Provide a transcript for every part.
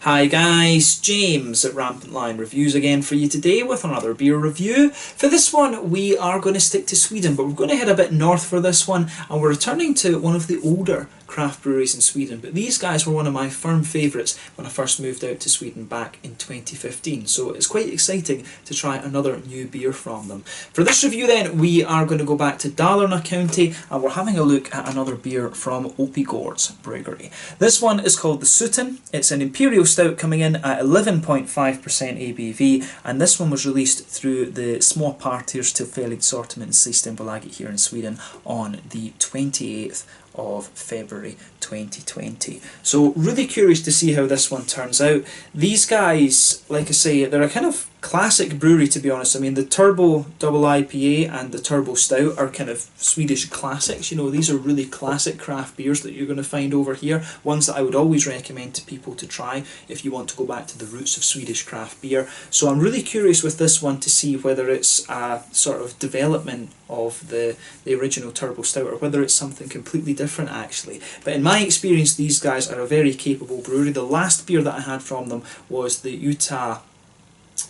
Hi guys, James at RampantLionReviews again for you today with another beer review. For this one we are going to stick to Sweden, but we're going to head a bit north for this one, and we're returning to one of the older craft breweries in Sweden. But these guys were one of my firm favourites when I first moved out to Sweden back in 2015, so it's quite exciting to try another new beer from them. For this review then, we are going to go back to Dalarna County and we're having a look at another beer from Oppigårds Bryggeri. This one is called the Soten. It's an Imperial Stout coming in at 11.5% ABV, and this one was released through the Små Partiers Tillfälligt Sortiment Systembolaget here in Sweden on the 28th of February 2020. So really curious to see how this one turns out. These guys, like I say, they're a kind of classic brewery, to be honest. I mean, the Turbo Double IPA and the Turbo Stout are kind of Swedish classics. You know, these are really classic craft beers that you're going to find over here. Ones that I would always recommend to people to try if you want to go back to the roots of Swedish craft beer. So I'm really curious with this one to see whether it's a sort of development of the original Turbo Stout or whether it's something completely different actually. But in my experience, these guys are a very capable brewery. The last beer that I had from them was the Utah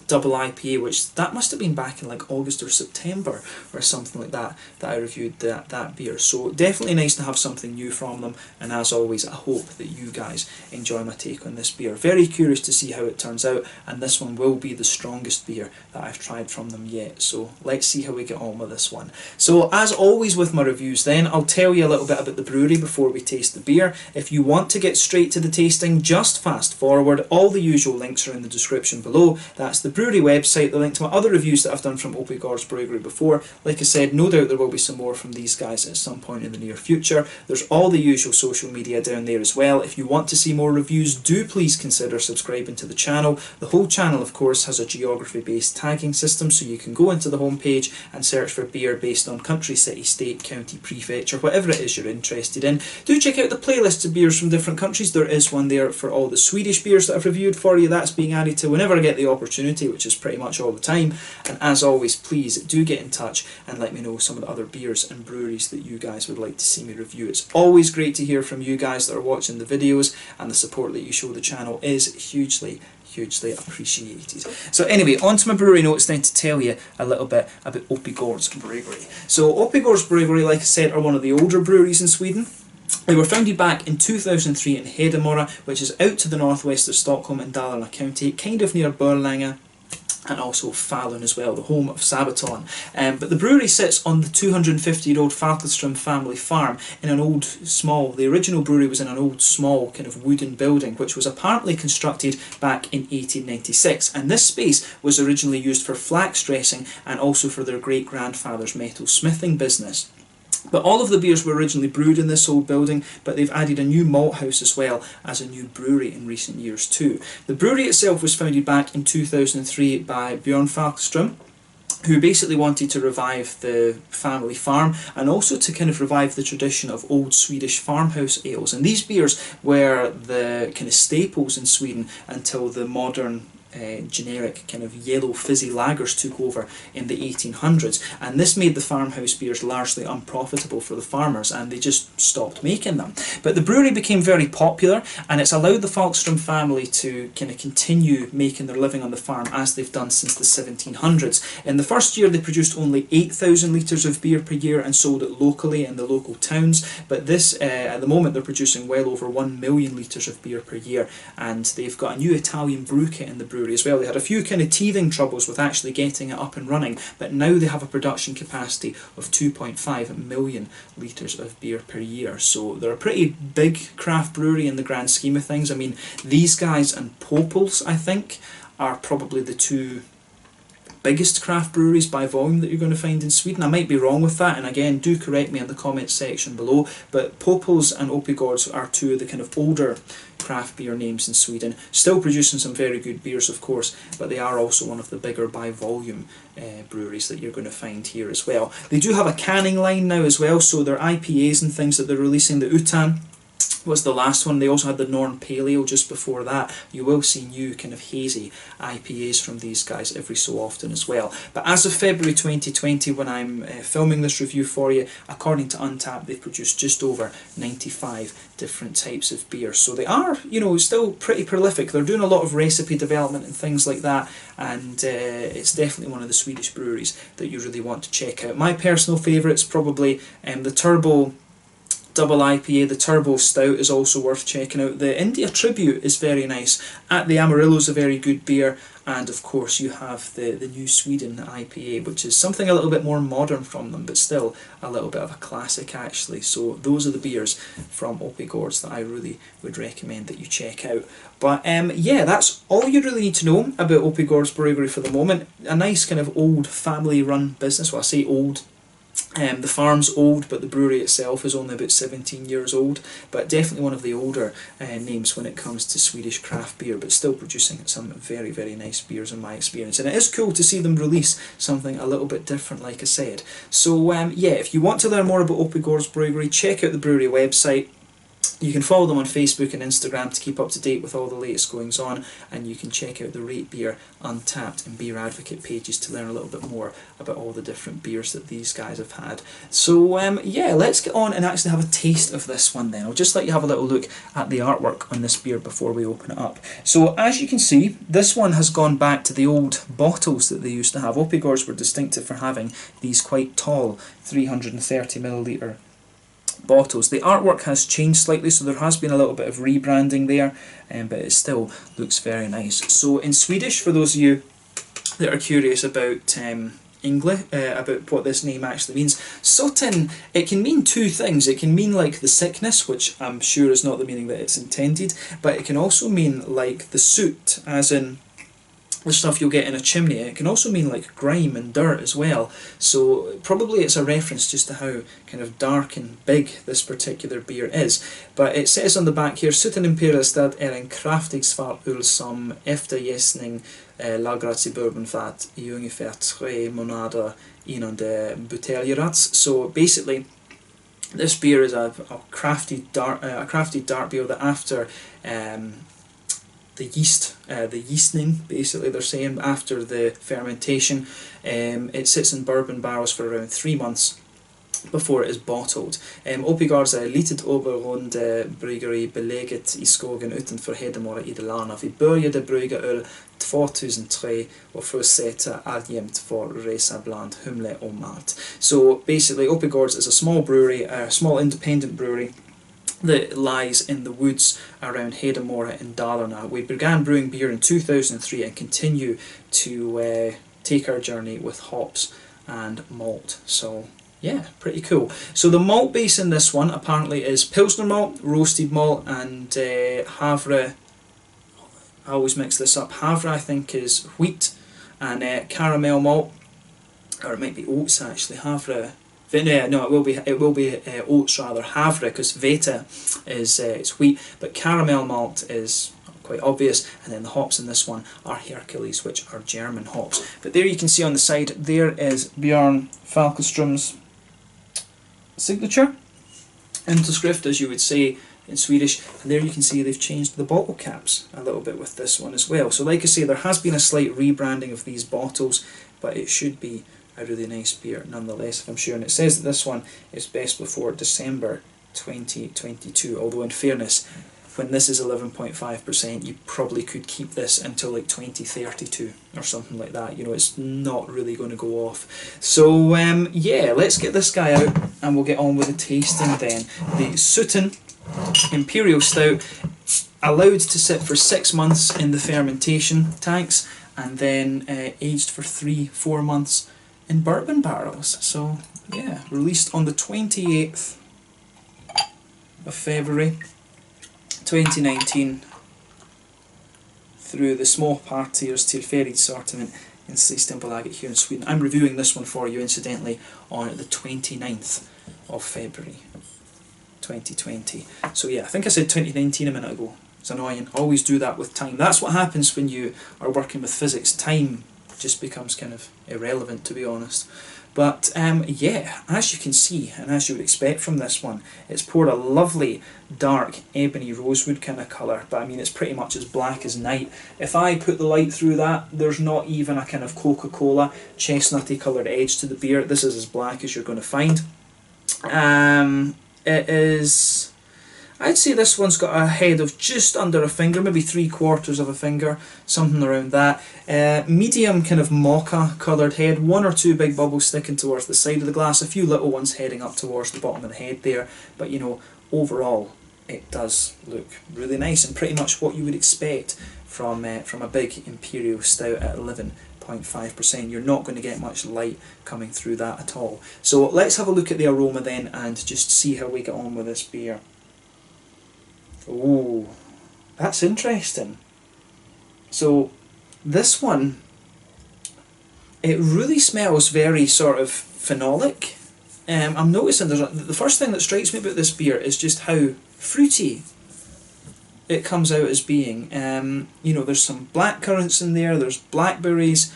Double IPA, which that must have been back in like August or September or something like that I reviewed that beer. So definitely nice to have something new from them, and as always I hope that you guys enjoy my take on this beer. Very curious to see how it turns out, and this one will be the strongest beer that I've tried from them yet, so let's see how we get on with this one. So as always with my reviews then, I'll tell you a little bit about the brewery before we taste the beer. If you want to get straight to the tasting, just fast forward. All the usual links are in the description below. That's the brewery website, the link to my other reviews that I've done from Oppigårds Bryggeri before. Like I said, no doubt there will be some more from these guys at some point in the near future. There's all the usual social media down there as well. If you want to see more reviews, do please consider subscribing to the channel. The whole channel, of course, has a geography-based tagging system, so you can go into the homepage and search for beer based on country, city, state, county, prefecture, whatever it is you're interested in. Do check out the playlists of beers from different countries. There is one there for all the Swedish beers that I've reviewed for you. That's being added to whenever I get the opportunity, which is pretty much all the time. And as always, please do get in touch and let me know some of the other beers and breweries that you guys would like to see me review. It's always great to hear from you guys that are watching the videos, and the support that you show the channel is hugely appreciated. So anyway, on to my brewery notes then to tell you a little bit about Oppigårds Bryggeri. So Oppigårds Bryggeri, like I said, are one of the older breweries in Sweden. They were founded back in 2003 in Hedemora, which is out to the northwest of Stockholm in Dalarna County, kind of near Borlänge, and also Falun as well, the home of Sabaton. But the brewery sits on the 250-year-old Falkenström family farm in an old small, the original brewery was in an old small kind of wooden building which was apparently constructed back in 1896, and this space was originally used for flax dressing and also for their great-grandfather's metal smithing business. But all of the beers were originally brewed in this old building, but they've added a new malt house as well as a new brewery in recent years too. The brewery itself was founded back in 2003 by Björn Falkenström, who basically wanted to revive the family farm and also to kind of revive the tradition of old Swedish farmhouse ales. And these beers were the kind of staples in Sweden until the modern generic kind of yellow fizzy lagers took over in the 1800s, and this made the farmhouse beers largely unprofitable for the farmers and they just stopped making them. But the brewery became very popular, and it's allowed the Falkenström family to kind of continue making their living on the farm as they've done since the 1700s. In the first year they produced only 8,000 litres of beer per year and sold it locally in the local towns, but this at the moment they're producing well over 1 million litres of beer per year, and they've got a new Italian brew kit in the brewery as well. They had a few kind of teething troubles with actually getting it up and running, but now they have a production capacity of 2.5 million litres of beer per year. So they're a pretty big craft brewery in the grand scheme of things. I mean, these guys and Popels, I think, are probably the two biggest craft breweries by volume that you're going to find in Sweden. I might be wrong with that, and again, do correct me in the comments section below, but Popels and Oppigårds are two of the kind of older craft beer names in Sweden, still producing some very good beers of course, but they are also one of the bigger by volume breweries that you're going to find here as well. They do have a canning line now as well, so their IPAs and things that they're releasing, the Utan was the last one. They also had the Norn Paleo just before that. You will see new kind of hazy IPAs from these guys every so often as well. But as of February 2020, when I'm filming this review for you, according to Untappd, they've produced just over 95 different types of beer. So they are, you know, still pretty prolific. They're doing a lot of recipe development and things like that, and it's definitely one of the Swedish breweries that you really want to check out. My personal favourites, probably the Turbo Double IPA, the Turbo Stout is also worth checking out. The India Tribute is very nice. At the Amarillo is a very good beer, and of course you have the New Sweden IPA, which is something a little bit more modern from them, but still a little bit of a classic actually. So those are the beers from Oppigårds that I really would recommend that you check out. But yeah, that's all you really need to know about Oppigårds Bryggeri for the moment. A nice kind of old family-run business. Well, I say old. The farm's old, but the brewery itself is only about 17 years old, but definitely one of the older names when it comes to Swedish craft beer, but still producing some very, very nice beers in my experience. And it is cool to see them release something a little bit different, like I said. So yeah, if you want to learn more about Oppigårds Bryggeri, check out the brewery website. You can follow them on Facebook and Instagram to keep up to date with all the latest goings on, and you can check out the Rate Beer, Untappd and Beer Advocate pages to learn a little bit more about all the different beers that these guys have had. So yeah, let's get on and actually have a taste of this one then. I'll just let you have a little look at the artwork on this beer before we open it up. So as you can see, this one has gone back to the old bottles that they used to have. Oppigårds were distinctive for having these quite tall 330ml bottles. The artwork has changed slightly, so there has been a little bit of rebranding there, but it still looks very nice. So in Swedish, for those of you that are curious about English, about what this name actually means, Soten, it can mean two things. It can mean like the sickness, which I'm sure is not the meaning that it's intended, but it can also mean like the soot, as in the stuff you'll get in a chimney. It can also mean like grime and dirt as well. So probably it's a reference just to how kind of dark and big this particular beer is. But it says on the back here, Soten Imperial Stout en kraftig svart öl som efter jäsning lagrats I bourbonfat I ungefär 3 månader innan det buteljerats. So basically, this beer is a crafty dark beer that after the yeasting, basically they're saying, after the fermentation, it sits in bourbon barrels for around 3 months before it is bottled. Oppigårds är litet oberoende bryggeri beläget I skogen utanför Hedemora I Dalarna. Vi började brygga öl 2003 och fortsätter alltjämt vår resa bland humle och malt. So basically Oppigårds is a small brewery, a small independent brewery that lies in the woods around Hedemora in Dalarna. We began brewing beer in 2003 and continue to take our journey with hops and malt. So yeah, pretty cool. So the malt base in this one apparently is Pilsner malt, roasted malt, and havre. I always mix this up. Havre, I think, is wheat, and caramel malt, or it might be oats actually. Havre. No, it will be oats rather. Havre, because Veta is it's wheat, but caramel malt is quite obvious, and then the hops in this one are Hercules, which are German hops. But there you can see on the side, there is Björn Falkenström's signature, underskrift as you would say in Swedish, and there you can see they've changed the bottle caps a little bit with this one as well. So like I say, there has been a slight rebranding of these bottles, but it should be a really nice beer nonetheless, I'm sure. And it says that this one is best before December 2022, although in fairness, when this is 11.5%, you probably could keep this until like 2032 or something like that. You know, it's not really going to go off. So yeah, let's get this guy out and we'll get on with the tasting then. The Soten Imperial Stout, allowed to sit for 6 months in the fermentation tanks, and then aged for 3-4 months in bourbon barrels. So yeah, released on the 28th of February 2019 through the small partiers tillfälligt sortiment in Systembolaget here in Sweden. I'm reviewing this one for you incidentally on the 29th of February 2020. So yeah, I think I said 2019 a minute ago. It's annoying. I always do that with time. That's what happens when you are working with physics. Time just becomes kind of irrelevant, to be honest. But yeah, as you can see, and as you would expect from this one, it's poured a lovely dark ebony rosewood kind of colour, but I mean it's pretty much as black as night. If I put the light through that, there's not even a kind of Coca-Cola chestnutty coloured edge to the beer. This is as black as you're going to find. It is... I'd say this one's got a head of just under a finger, maybe 3/4 of a finger, something around that. Medium kind of mocha coloured head, 1 or 2 big bubbles sticking towards the side of the glass, a few little ones heading up towards the bottom of the head there, but you know, overall it does look really nice and pretty much what you would expect from a big Imperial Stout at 11.5%. You're not going to get much light coming through that at all. So let's have a look at the aroma then and just see how we get on with this beer. Oh, that's interesting. So this one, it really smells very sort of phenolic. I'm noticing the first thing that strikes me about this beer is just how fruity it comes out as being. You know, there's some black currants in there, there's blackberries,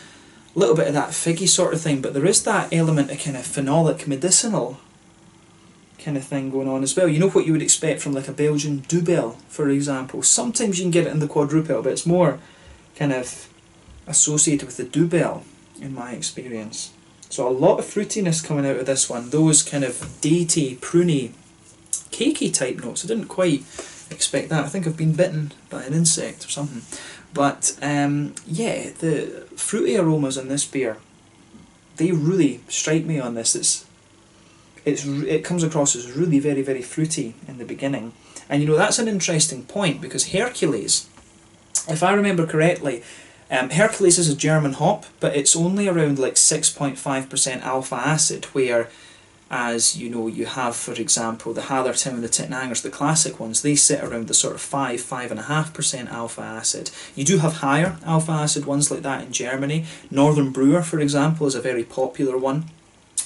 a little bit of that figgy sort of thing, but there is that element of kind of phenolic, medicinal kind of thing going on as well. You know what you would expect from like a Belgian Dubbel, for example. Sometimes you can get it in the quadruple, but it's more kind of associated with the Dubbel in my experience. So a lot of fruitiness coming out of this one. Those kind of datey, pruny, cakey type notes. I didn't quite expect that. I think I've been bitten by an insect or something. But yeah, the fruity aromas in this beer, they really strike me on this. It comes across as really very, very fruity in the beginning. And you know, that's an interesting point because Hercules, if I remember correctly, Hercules is a German hop, but it's only around like 6.5% alpha acid, whereas, you know, you have, for example, the Hallertau and the Tittnangers, the classic ones, they sit around the sort of 5.5% alpha acid. You do have higher alpha acid ones like that in Germany. Northern Brewer, for example, is a very popular one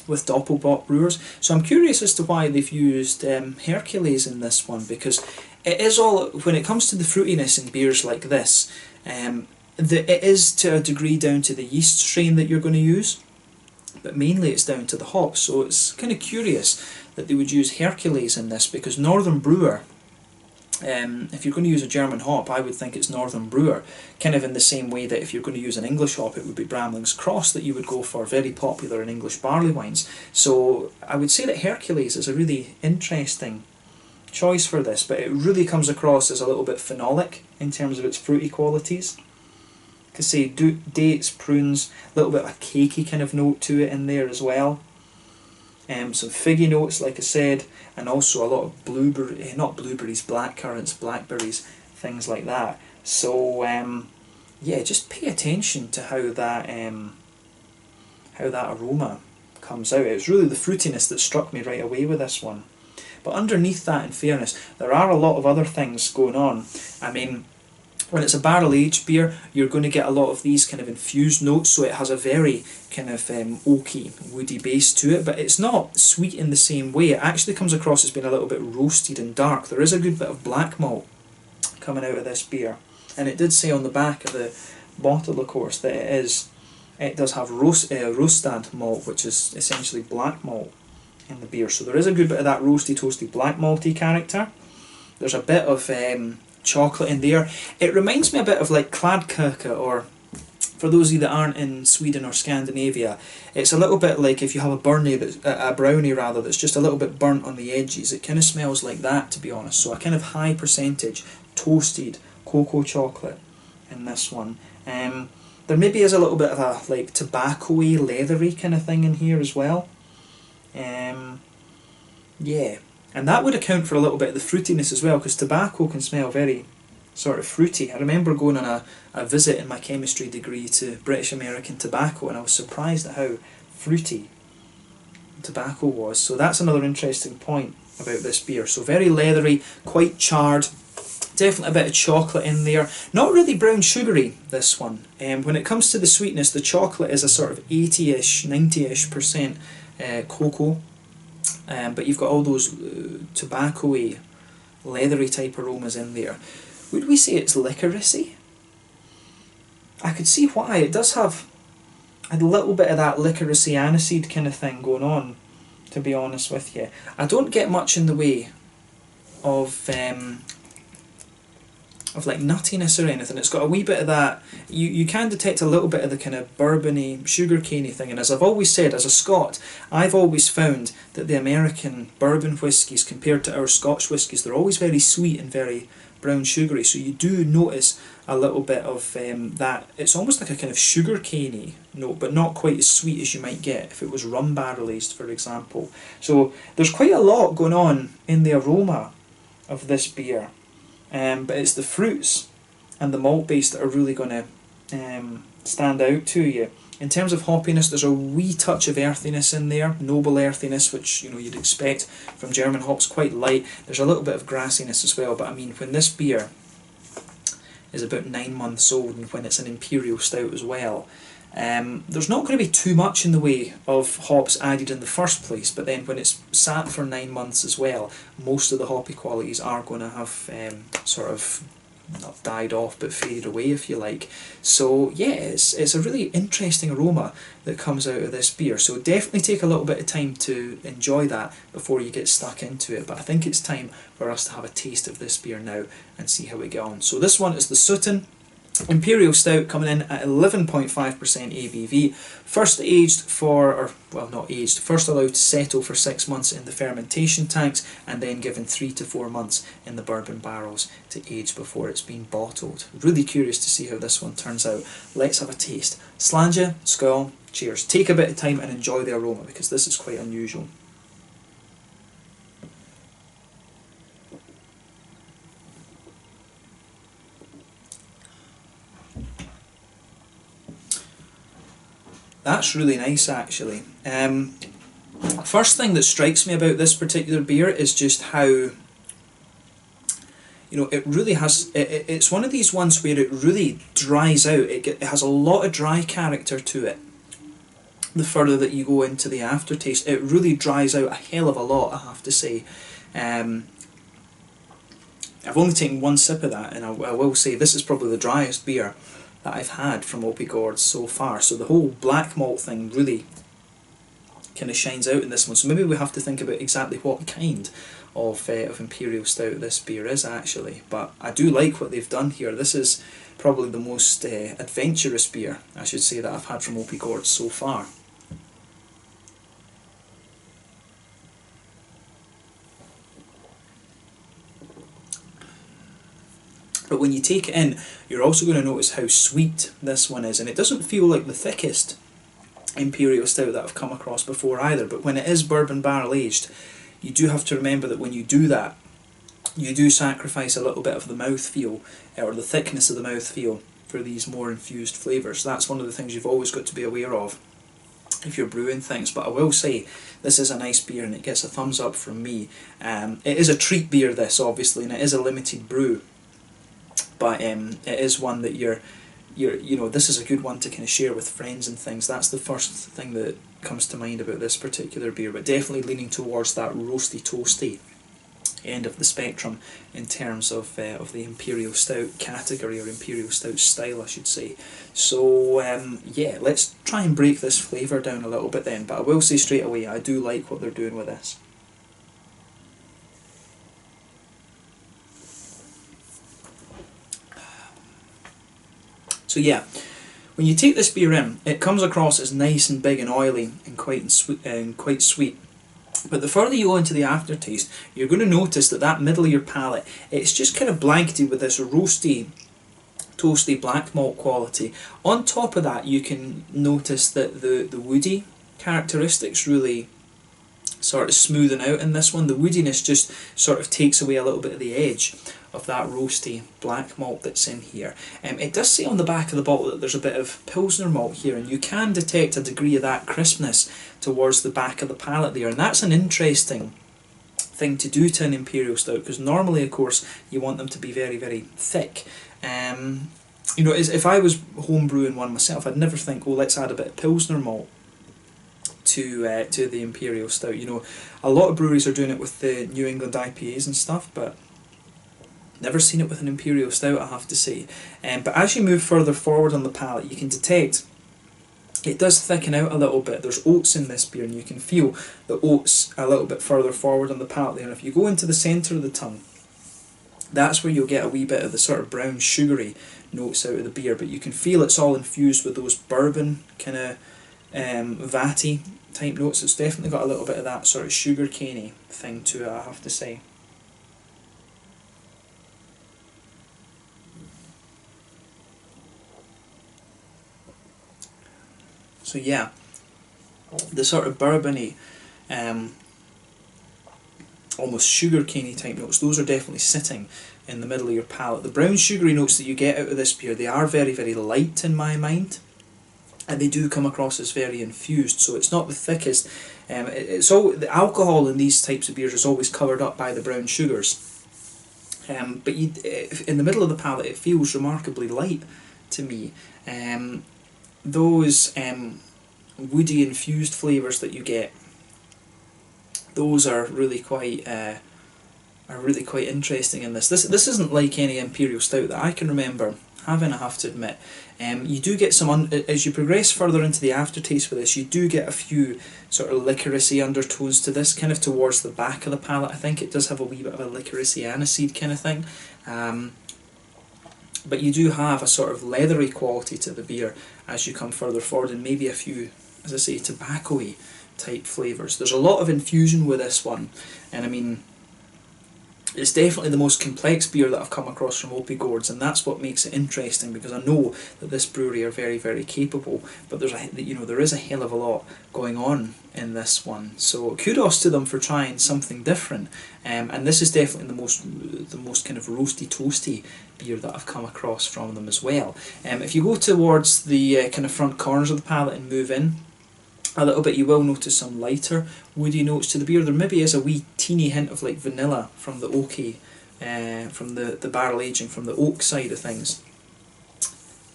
with Doppelbock brewers. So I'm curious as to why they've used Hercules in this one, because it is all, when it comes to the fruitiness in beers like this, it is to a degree down to the yeast strain that you're going to use, but mainly it's down to the hops. So it's kind of curious that they would use Hercules in this, because Northern Brewer, if you're going to use a German hop, I would think it's Northern Brewer, kind of in the same way that if you're going to use an English hop, it would be Bramling's Cross that you would go for, very popular in English barley wines. So I would say that Hercules is a really interesting choice for this, but it really comes across as a little bit phenolic in terms of its fruity qualities. I could say dates, prunes, a little bit of a cakey kind of note to it in there as well. Some figgy notes, like I said, and also a lot of blackcurrants, blackberries, things like that. So yeah, just pay attention to how that aroma comes out. It's really the fruitiness that struck me right away with this one. But underneath that, in fairness, there are a lot of other things going on. I mean, when it's a barrel-aged beer, you're going to get a lot of these kind of infused notes, so it has a very kind of oaky, woody base to it, but it's not sweet in the same way. It actually comes across as being a little bit roasted and dark. There is a good bit of black malt coming out of this beer, and it did say on the back of the bottle, of course, that it does have Rostad malt, which is essentially black malt in the beer. So there is a good bit of that roasty, toasty, black malty character. There's a bit of chocolate in there. It reminds me a bit of like Kladdkaka, or for those of you that aren't in Sweden or Scandinavia, it's a little bit like if you have a brownie that's just a little bit burnt on the edges. It kind of smells like that, to be honest. So a kind of high percentage toasted cocoa chocolate in this one. There maybe is a little bit of a like tobacco-y, leathery kind of thing in here as well. Yeah. And that would account for a little bit of the fruitiness as well, because tobacco can smell very sort of fruity. I remember going on a visit in my chemistry degree to British American tobacco, and I was surprised at how fruity tobacco was. So that's another interesting point about this beer. So very leathery, quite charred, definitely a bit of chocolate in there. Not really brown sugary, this one. When it comes to the sweetness, the chocolate is a sort of 80-ish, 90-ish% cocoa. But you've got all those tobacco-y, leathery type aromas in there. Would we say it's licoricey? I could see why. It does have a little bit of that licoricey aniseed kind of thing going on, to be honest with you. I don't get much in the way of like nuttiness or anything. It's got a wee bit of that, you can detect a little bit of the kind of bourbony, sugarcaney thing, and as I've always said, as a Scot, I've always found that the American bourbon whiskies compared to our Scotch whiskies, they're always very sweet and very brown sugary, so you do notice a little bit of that, it's almost like a kind of sugarcaney note, but not quite as sweet as you might get if it was rum barrel aged, for example. So there's quite a lot going on in the aroma of this beer. But it's the fruits and the malt base that are really going to stand out to you. In terms of hoppiness, there's a wee touch of earthiness in there, noble earthiness, which you'd expect from German hops, quite light. There's a little bit of grassiness as well, but I mean, when this beer is about 9 months old and when it's an Imperial Stout as well, there's not going to be too much in the way of hops added in the first place, but then when it's sat for 9 months as well, most of the hoppy qualities are going to have sort of not died off but faded away, if you like. So yeah, it's a really interesting aroma that comes out of this beer, so definitely take a little bit of time to enjoy that before you get stuck into it. But I think it's time for us to have a taste of this beer now and see how we get on. So this one is the Soten Imperial Stout, coming in at 11.5% ABV, first aged for, or well, not aged, first allowed to settle for 6 months in the fermentation tanks and then given 3 to 4 months in the bourbon barrels to age before it's been bottled. Really curious to see how this one turns out. Let's have a taste. Slàinte, skål, cheers. Take a bit of time and enjoy the aroma because this is quite unusual. That's really nice, actually. First thing that strikes me about this particular beer is just how, it really has, it's one of these ones where it really dries out. It has a lot of dry character to it. The further that you go into the aftertaste, it really dries out a hell of a lot, I have to say. I've only taken one sip of that, and I will say this is probably the driest beer that I've had from Oppigårds so far. So the whole black malt thing really kind of shines out in this one. So maybe we have to think about exactly what kind of Imperial Stout this beer is actually. But I do like what they've done here. This is probably the most adventurous beer, I should say, that I've had from Oppigårds so far. But when you take it in, you're also going to notice how sweet this one is, and it doesn't feel like the thickest Imperial Stout that I've come across before either. But when it is bourbon barrel aged, you do have to remember that when you do that, you do sacrifice a little bit of the mouthfeel, or the thickness of the mouthfeel, for these more infused flavours. That's one of the things you've always got to be aware of if you're brewing things. But I will say, this is a nice beer and it gets a thumbs up from me. It is a treat beer, this, obviously, and it is a limited brew. But it is one that this is a good one to kind of share with friends and things. That's the first thing that comes to mind about this particular beer, but definitely leaning towards that roasty, toasty end of the spectrum in terms of the Imperial Stout category, or Imperial Stout style, I should say. So yeah, let's try and break this flavour down a little bit then, but I will say straight away, I do like what they're doing with this. So yeah, when you take this beer in, it comes across as nice and big and oily and quite sweet. But the further you go into the aftertaste, you're going to notice that middle of your palate, it's just kind of blanketed with this roasty, toasty black malt quality. On top of that, you can notice that the woody characteristics really sort of smoothing out in this one. The woodiness just sort of takes away a little bit of the edge of that roasty black malt that's in here. It does say on the back of the bottle that there's a bit of Pilsner malt here, and you can detect a degree of that crispness towards the back of the palate there, and that's an interesting thing to do to an Imperial Stout, because normally, of course, you want them to be very, very thick. If I was home brewing one myself, I'd never think, oh, let's add a bit of Pilsner malt to the Imperial Stout. A lot of breweries are doing it with the New England IPAs and stuff, but never seen it with an Imperial Stout, I have to say. But as you move further forward on the palate, you can detect it does thicken out a little bit. There's oats in this beer, and you can feel the oats a little bit further forward on the palate there. And if you go into the centre of the tongue, that's where you'll get a wee bit of the sort of brown sugary notes out of the beer, but you can feel it's all infused with those bourbon kind of vatty type notes. It's definitely got a little bit of that sort of sugar caney thing to it, I have to say. So yeah, the sort of bourbony, almost sugar caney type notes, those are definitely sitting in the middle of your palate. The brown sugary notes that you get out of this beer, they are very, very light in my mind, and they do come across as very infused, so it's not the thickest. The alcohol in these types of beers is always covered up by the brown sugars, but in the middle of the palate it feels remarkably light to me. Those woody infused flavours that you get, those are really quite interesting in this. This isn't like any Imperial Stout that I can remember having, I have to admit. You do get some, as you progress further into the aftertaste with this, you do get a few sort of licoricey undertones to this, kind of towards the back of the palate. I think it does have a wee bit of a licoricey aniseed kind of thing. But you do have a sort of leathery quality to the beer as you come further forward, and maybe a few, as I say, tobacco-y type flavours. There's a lot of infusion with this one, and I mean, it's definitely the most complex beer that I've come across from Oppigårds, and that's what makes it interesting, because I know that this brewery are very, very capable, but there is a hell of a lot going on in this one. So kudos to them for trying something different, and this is definitely the most kind of roasty, toasty beer that I've come across from them as well. If you go towards the kind of front corners of the palate and move in a little bit, you will notice some lighter woody notes to the beer. There maybe is a wee teeny hint of like vanilla from the oaky, from the barrel aging, from the oak side of things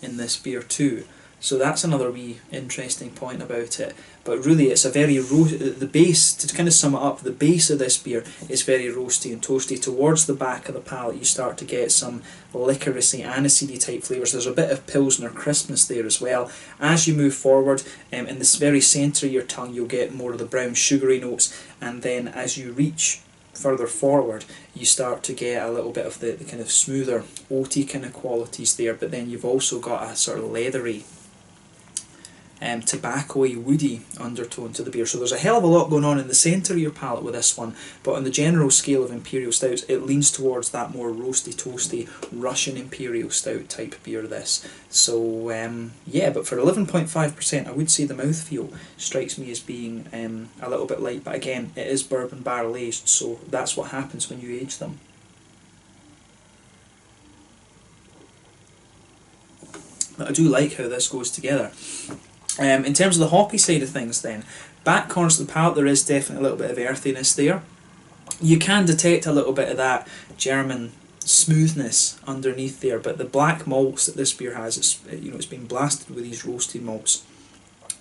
in this beer too. So that's another wee interesting point about it. But really it's a very the base, to kind of sum it up, the base of this beer is very roasty and toasty. Towards the back of the palate you start to get some licoricey, aniseedy type flavours. There's a bit of Pilsner crispness there as well. As you move forward, in this very centre of your tongue you'll get more of the brown sugary notes, and then as you reach further forward you start to get a little bit of the kind of smoother oaty kind of qualities there, but then you've also got a sort of leathery, tobacco-y, woody undertone to the beer. So there's a hell of a lot going on in the centre of your palate with this one, but on the general scale of Imperial Stouts it leans towards that more roasty, toasty Russian Imperial Stout type beer, this. So yeah, but for 11.5% I would say the mouthfeel strikes me as being a little bit light, but again it is bourbon barrel aged, so that's what happens when you age them. But I do like how this goes together. In terms of the hoppy side of things then, back corners of the palate there is definitely a little bit of earthiness there. You can detect a little bit of that German smoothness underneath there, but the black malts that this beer has, it's been blasted with these roasted malts.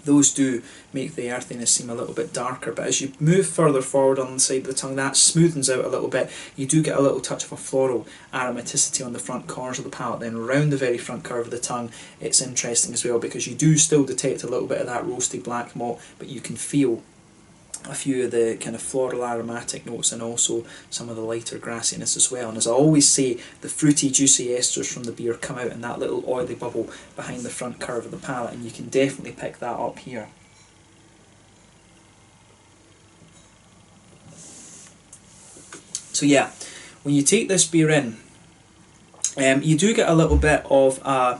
Those do make the earthiness seem a little bit darker, but as you move further forward on the side of the tongue, that smoothens out a little bit. You do get a little touch of a floral aromaticity on the front corners of the palate. Then around the very front curve of the tongue, it's interesting as well, because you do still detect a little bit of that roasty black malt, but you can feel a few of the kind of floral aromatic notes, and also some of the lighter grassiness as well. And as I always say, the fruity, juicy esters from the beer come out in that little oily bubble behind the front curve of the palate, and you can definitely pick that up here. So yeah, when you take this beer in, you do get a little bit of a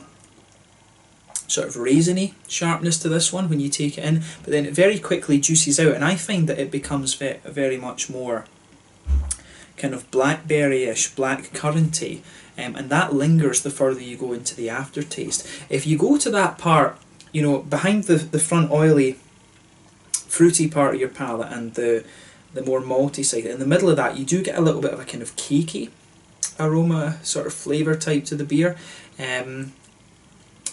sort of raisiny sharpness to this one when you take it in, but then it very quickly juices out, and I find that it becomes very much more kind of blackberry-ish, black curranty, and that lingers the further you go into the aftertaste. If you go to that part, behind the front oily, fruity part of your palate and the more malty side, in the middle of that you do get a little bit of a kind of cakey aroma, sort of flavour type to the beer.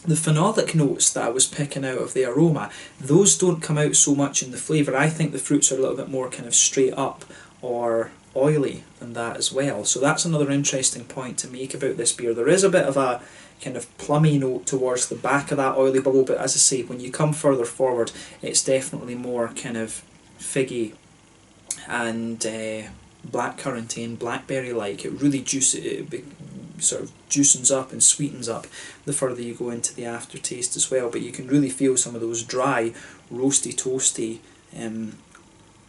The phenolic notes that I was picking out of the aroma, those don't come out so much in the flavour. I think the fruits are a little bit more kind of straight up or oily than that as well. So that's another interesting point to make about this beer. There is a bit of a kind of plummy note towards the back of that oily bubble, but as I say, when you come further forward, it's definitely more kind of figgy and blackcurranty and blackberry-like. It really sort of juicens up and sweetens up the further you go into the aftertaste as well, but you can really feel some of those dry, roasty, toasty,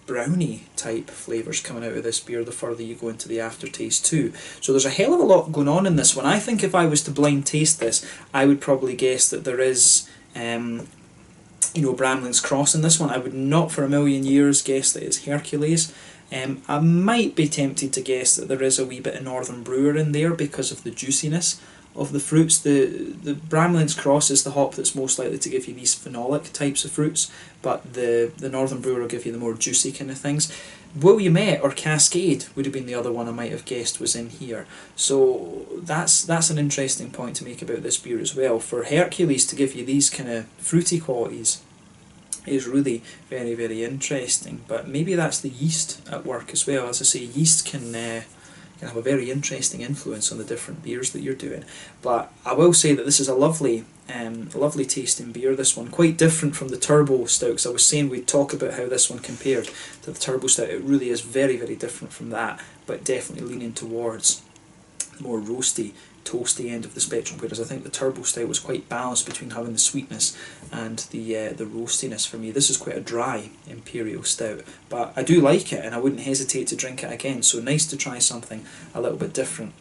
brownie type flavours coming out of this beer the further you go into the aftertaste too. So there's a hell of a lot going on in this one. I think if I was to blind taste this, I would probably guess that there is Bramling's Cross in this one. I would not for a million years guess that it's Hercules. I might be tempted to guess that there is a wee bit of Northern Brewer in there because of the juiciness of the fruits. The Bramling's Cross is the hop that's most likely to give you these phenolic types of fruits, but the Northern Brewer will give you the more juicy kind of things. Williamette or Cascade would have been the other one I might have guessed was in here. So that's an interesting point to make about this beer as well. For Hercules to give you these kind of fruity qualities is really very, very interesting, but maybe that's the yeast at work as well. As I say, yeast can have a very interesting influence on the different beers that you're doing. But I will say that this is a lovely tasting beer, this one. Quite different from the Turbo Stout, because I was saying we'd talk about how this one compared to the Turbo Stout. It really is very, very different from that, but definitely leaning towards the more roasty, toasty end of the spectrum, whereas I think the Turbo Stout was quite balanced between having the sweetness and the roastiness for me. This is quite a dry Imperial Stout, but I do like it and I wouldn't hesitate to drink it again, so nice to try something a little bit different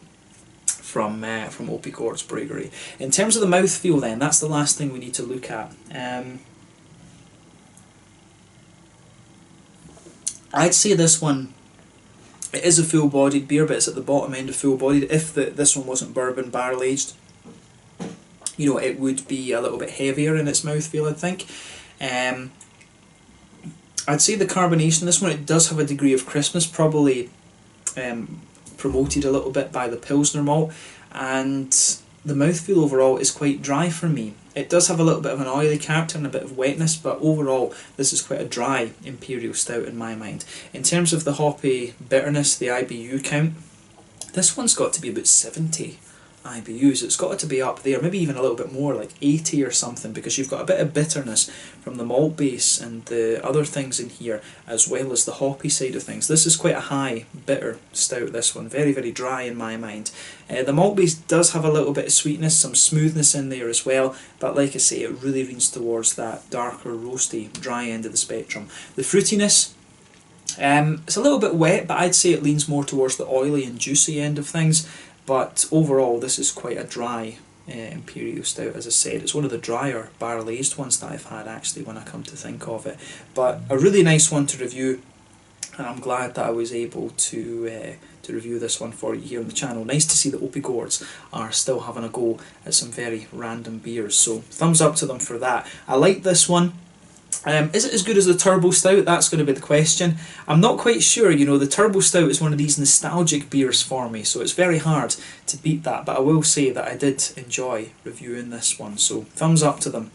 from Oppigårds Bryggeri. In terms of the mouthfeel then, that's the last thing we need to look at. I'd say this one, it is a full-bodied beer, but it's at the bottom end of full-bodied. If this one wasn't bourbon barrel-aged, it would be a little bit heavier in its mouthfeel, I think. I'd say the carbonation in this one, it does have a degree of crispness, probably promoted a little bit by the Pilsner malt, and the mouthfeel overall is quite dry for me. It does have a little bit of an oily character and a bit of wetness, but overall this is quite a dry Imperial Stout in my mind. In terms of the hoppy bitterness, the IBU count, this one's got to be about 70 IBUs. It's got to be up there, maybe even a little bit more, like 80 or something, because you've got a bit of bitterness from the malt base and the other things in here, as well as the hoppy side of things. This is quite a high bitter stout, this one. Very, very dry in my mind. The malt base does have a little bit of sweetness, some smoothness in there as well, but like I say, it really leans towards that darker, roasty, dry end of the spectrum. The fruitiness, it's a little bit wet, but I'd say it leans more towards the oily and juicy end of things. But overall, this is quite a dry Imperial Stout, as I said. It's one of the drier barrel-aged ones that I've had, actually, when I come to think of it. But a really nice one to review, and I'm glad that I was able to review this one for you here on the channel. Nice to see that Oppigårds are still having a go at some very random beers, so thumbs up to them for that. I like this one. Is it as good as the Turbo Stout? That's going to be the question. I'm not quite sure. The Turbo Stout is one of these nostalgic beers for me, so it's very hard to beat that, but I will say that I did enjoy reviewing this one, so thumbs up to them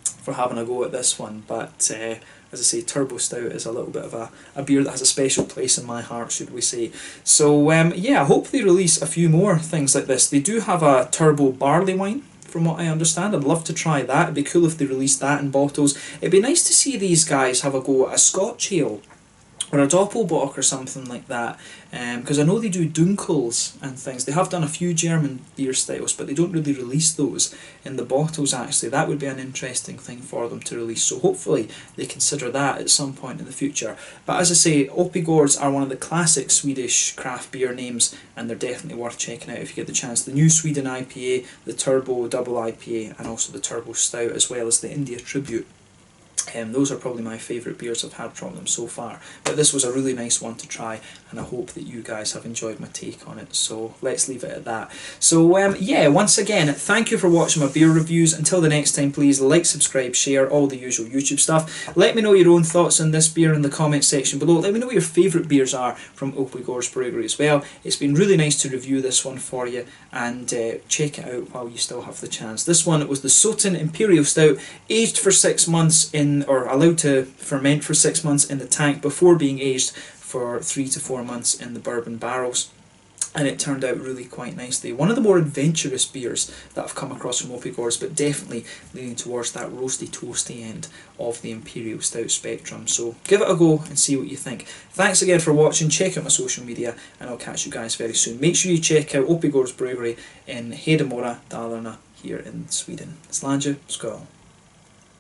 for having a go at this one. But as I say, Turbo Stout is a little bit of a beer that has a special place in my heart, should we say. So yeah, I hope they release a few more things like this. They do have a Turbo Barley Wine, from what I understand. I'd love to try that. It'd be cool if they released that in bottles. It'd be nice to see these guys have a go at a Scotch ale or a Doppelbock or something like that, because I know they do Dunkels and things. They have done a few German beer styles, but they don't really release those in the bottles, actually. That would be an interesting thing for them to release, so hopefully they consider that at some point in the future. But as I say, Oppigårds are one of the classic Swedish craft beer names, and they're definitely worth checking out if you get the chance. The New Sweden IPA, the Turbo Double IPA, and also the Turbo Stout, as well as the India Tribute. Those are probably my favourite beers I've had from them so far, but this was a really nice one to try, and I hope that you guys have enjoyed my take on it, so let's leave it at that. So yeah, once again, thank you for watching my beer reviews. Until the next time, please like, subscribe, share, all the usual YouTube stuff. Let me know your own thoughts on this beer in the comment section below. Let me know what your favourite beers are from Oppigårds Bryggeri as well. It's been really nice to review this one for you, and check it out while you still have the chance. This one was the Soten Imperial Stout, aged for 6 months or allowed to ferment for 6 months in the tank before being aged for 3 to 4 months in the bourbon barrels, and it turned out really quite nicely. One of the more adventurous beers that I've come across from Oppigårds, but definitely leaning towards that roasty toasty end of the Imperial Stout spectrum. So give it a go and see what you think. Thanks again for watching. Check out my social media, and I'll catch you guys very soon. Make sure you check out Oppigårds Bryggeri in Hedemora, Dalarna, here in Sweden. Slange, skål.